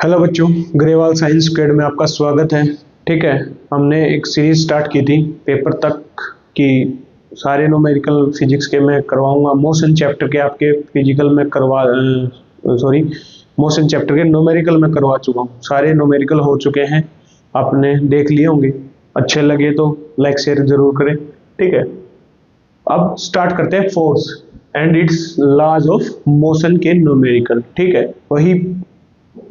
Hello बच्चों, Grewal science squad में आपका स्वागत है। ठीक है, हमने एक सीरीज स्टार्ट की थी पेपर तक की। सारे न्यूमेरिकल फिजिक्स के मैं करवाऊंगा, मोशन चैप्टर के आपके फिजिकल में मोशन चैप्टर के न्यूमेरिकल में करवा चुका हूँ। सारे न्यूमेरिकल हो चुके हैं, आपने देख लिए होंगे। अच्छे लगे तो लाइक शेयर जरूर करें। ठीक है, अब स्टार्ट करते हैं force and its laws of motion के न्यूमेरिकल। ठीक है, वही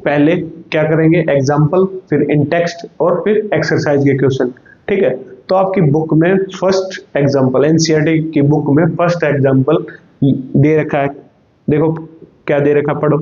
पहले क्या करेंगे, एग्जाम्पल, फिर इन टेक्स्ट और फिर एक्सरसाइज के क्वेश्चन। ठीक है, तो आपकी बुक में फर्स्ट एग्जाम्पल, एनसीईआरटी की बुक में फर्स्ट एग्जाम्पल दे रखा है। देखो क्या दे रखा, पढ़ो।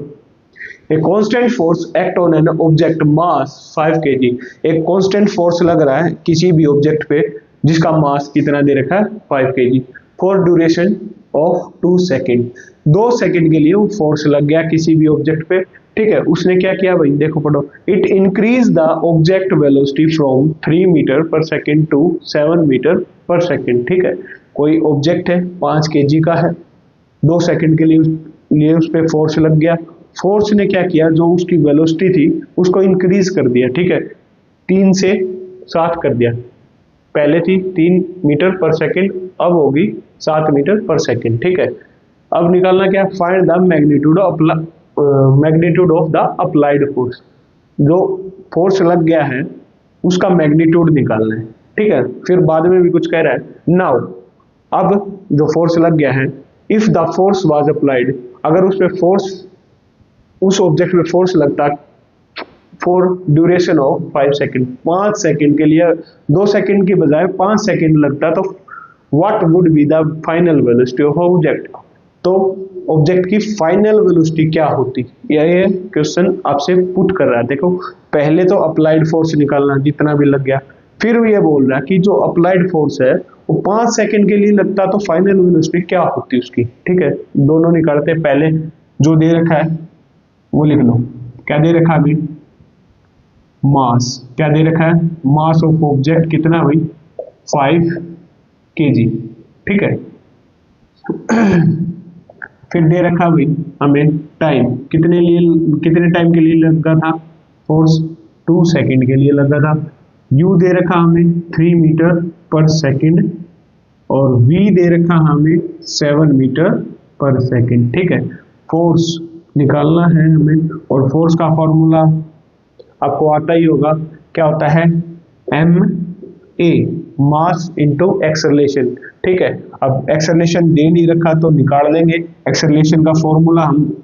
A constant force act on an object mass 5 kg। एक कांस्टेंट फोर्स लग रहा है किसी भी ऑब्जेक्ट पे जिसका मास कितना दे रखा है, 5 kg, for duration of 2 second. 2 second के लिए वो फोर्स लग गया किसी भी ऑब्जेक्ट पे। ठीक है, उसने क्या किया भाई, देखो पढ़ो। It increase the object velocity from 3 metre per second to 7 metre per second. ठीक है, कोई ऑब्जेक्ट है 5 kg का है, 2 सेकेंड के लिए उस पर फोर्स लग गया। फोर्स ने क्या किया, जो उसकी वेलोसिटी थी उसको इंक्रीज कर दिया। ठीक है, 3 से 7 कर दिया। पहले थी 3 मीटर पर सेकेंड, अब होगी 7 मीटर पर सेकेंड। ठीक है, अब निकालना क्या, find the magnitude of the applied force. जो फोर्स लग गया है उसका मैग्नीट्यूड निकालना है। ठीक है, फिर बाद में भी कुछ कह रहा है। नाउ अब जो फोर्स लग गया है, if the force was applied, अगर उस पे फोर्स, उस ऑब्जेक्ट पे फोर्स लगता for duration of 5 second, 5 second के लिए, 2 सेकेंड की बजाय 5 सेकेंड लगता, तो what would be the final velocity of object. तो ऑब्जेक्ट की फाइनल वेलोसिटी क्या होती, ये क्वेश्चन आपसे पुट कर रहा है। देखो, पहले तो अप्लाइड फोर्स निकालना जितना भी लग गया, फिर ये बोल रहा है कि जो अप्लाइड फोर्स है वो 5 सेकेंड के लिए लगता, तो फाइनल वेलोसिटी क्या होती उसकी। ठीक है, दोनों निकालते हैं। पहले जो दे रखा है वो लिख लो। क्या दे रखा है अभी, मास। क्या दे रखा है, मास ऑफ ऑब्जेक्ट कितना भाई, 5 kg। ठीक है, फिर दे रखा भाई हमें टाइम, कितने टाइम के लिए लगा था फोर्स, 2 सेकेंड के लिए लगा था। यू दे रखा हमें 3 मीटर पर सेकेंड, और वी दे रखा हमें 7 मीटर पर सेकेंड। ठीक है, फोर्स निकालना है हमें, और फोर्स का फॉर्मूला आपको आता ही होगा, क्या होता है, M A, mass into acceleration. ठीक है, अब एक्सेलरेशन दे नहीं रखा तो निकाल लेंगे। एक्सेलरेशन का फॉर्मूला हम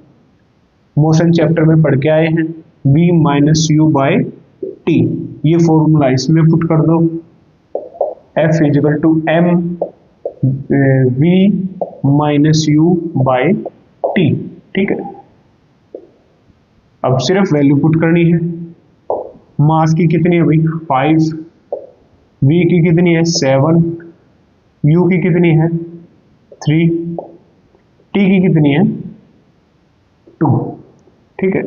मोशन चैप्टर में पढ़ के आए हैं, v minus U by T. ये फॉर्मूला इसमें पुट कर दो, F equal to M v minus U by T. ठीक है, अब सिर्फ वैल्यू पुट करनी है। मास की कितनी है भाई, 5, v की कितनी है 7, u की कितनी है 3, t की कितनी है 2। ठीक है,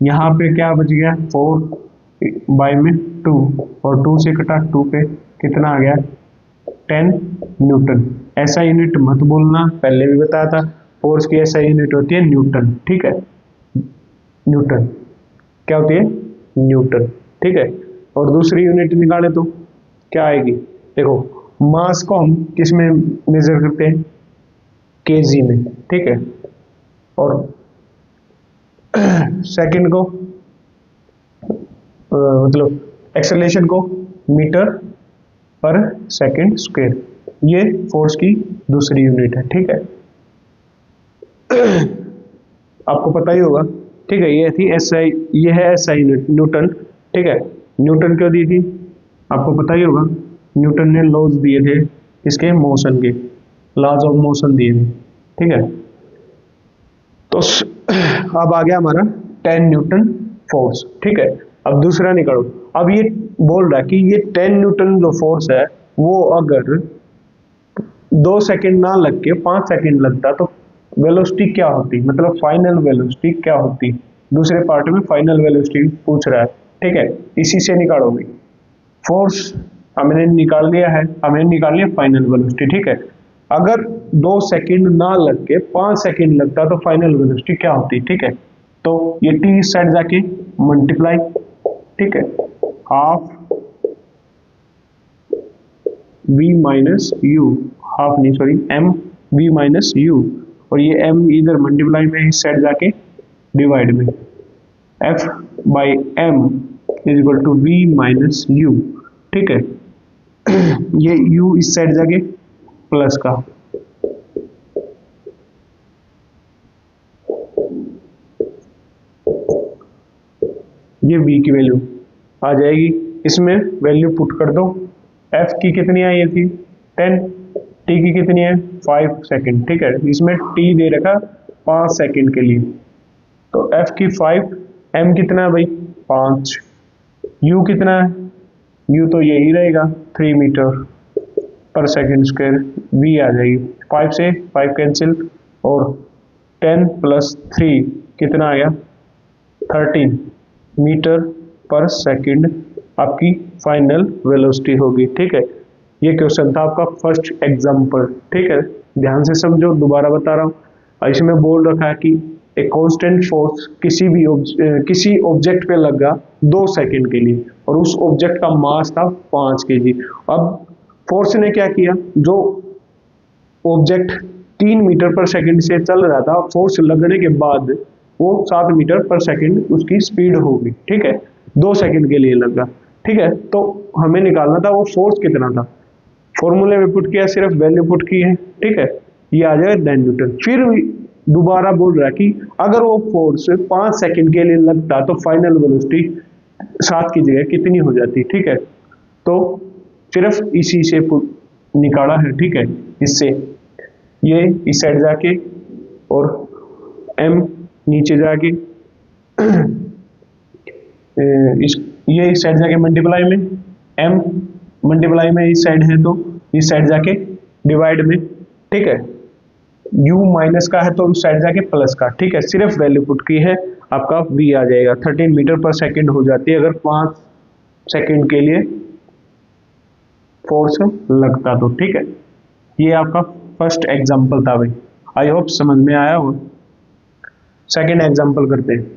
यहां पे क्या बच गया, 4 बाई में 2, और 2 से कटा 2 पे कितना आ गया, 10 न्यूटन। ऐसा यूनिट मत बोलना, पहले भी बताया था, फोर्स की ऐसा यूनिट होती है न्यूटन। ठीक है, न्यूटन क्या होती है, न्यूटन। ठीक है, और दूसरी यूनिट निकाले तो क्या आएगी, देखो, मास को हम किस में मेजर करते हैं, केजी में। ठीक है, और सेकंड को मतलब एक्सेलरेशन को मीटर पर सेकंड स्क्वायर। ये फोर्स की दूसरी यूनिट है। ठीक है, आपको पता ही होगा। ठीक है, ये थी एसआई, ये है एसआई यूनिट, न्यूटन। ठीक है, न्यूटन क्यों दी थी, आपको पता ही होगा। न्यूटन ने लॉज दिए थे इसके, मोशन के, लॉज ऑफ मोशन दिए थे। ठीक है, तो अब आ गया हमारा 10 न्यूटन फोर्स। ठीक है, अब दूसरा निकालो। अब ये बोल रहा है कि ये 10 न्यूटन जो फोर्स है वो अगर 2 सेकेंड ना लग के 5 सेकेंड लगता, तो वेलोसिटी क्या होती, मतलब फाइनल वेलोसिटी क्या होती। दूसरे पार्ट में फाइनल वेलोसिटी पूछ रहा है। ठीक है, इसी से निकालोगे। फोर्स हमने निकाल लिया है, हमने निकाल लिया फाइनल वेलोसिटी। ठीक है, अगर 2 सेकेंड ना लग के 5 सेकेंड लगता तो फाइनल वेलोसिटी क्या होती। ठीक है, तो ये टी इस साइड जाके मल्टीप्लाई, ठीक है, half v minus u, half नहीं sorry M v minus u, और ये m इधर मल्टीप्लाई में इस साइड जाके डिवाइड में, f by m is equal to v minus U, ठीक है। ये u इस साइड जाके प्लस का, ये v की वैल्यू आ जाएगी, इसमें वैल्यू पुट कर दो। f की कितनी आई थी 10, t की कितनी है 5 सेकंड, ठीक है, इसमें t दे रखा 5 सेकंड के लिए, तो f की 5, m कितना है भाई 5, u कितना है, u तो यही रहेगा 3 मीटर पर सेकंड स्क्वायर, v आ जाएगी 5 से 5 कैंसिल, और 10 प्लस 3 कितना आ गया 13 मीटर पर सेकंड आपकी फाइनल वेलोसिटी होगी, ठीक है। ये क्वेश्चन था आपका फर्स्ट एग्जांपल, ठीक है, ध्यान से समझो, दोबारा बता रहा हूँ। इसमें बोल रखा है कि एक कांस्टेंट फोर्स किसी ऑब्जेक्ट पे लगा 2 सेकंड के लिए, और उस ऑब्जेक्ट का मास था 5 केजी। अब फोर्स ने क्या किया, जो ऑब्जेक्ट 3 मीटर पर सेकंड से चल रहा था, फोर्स लगने के बाद वो 7 मीटर पर सेकंड उसकी स्पीड होगी, ठीक है, 2 सेकंड के लिए लगा, ठीक है। तो हमें निकालना था वो फोर्स कितना था, फॉर्मूले में पुट किया, सिर्फ वैल्यू पुट की है, ठीक है, ये आ जाएगा 10 न्यूटन। फिर दोबारा बोल रहा है कि अगर वो फोर्स 5 सेकंड के लिए लगता तो फाइनल वेलोसिटी 7 की जगह कितनी हो जाती, ठीक है। तो सिर्फ इसी से निकाला है, ठीक है, इससे ये इस साइड जाके और m नीचे जाके ये इस साइड जाके मल्टीप्लाई में, m मल्टीप्लाई में इस साइड है तो इस साइड जाके डिवाइड में, ठीक है, u माइनस का है तो उस साइड जाके प्लस का, ठीक है, सिर्फ वैल्यू पुट की है, आपका v आ जाएगा 13 मीटर पर सेकंड हो जाती है अगर 5 सेकंड के लिए फोर्स लगता तो, ठीक है। ये आपका फर्स्ट एग्जांपल था भाई, आई होप समझ में आया हो। सेकंड एग्जांपल करते हैं।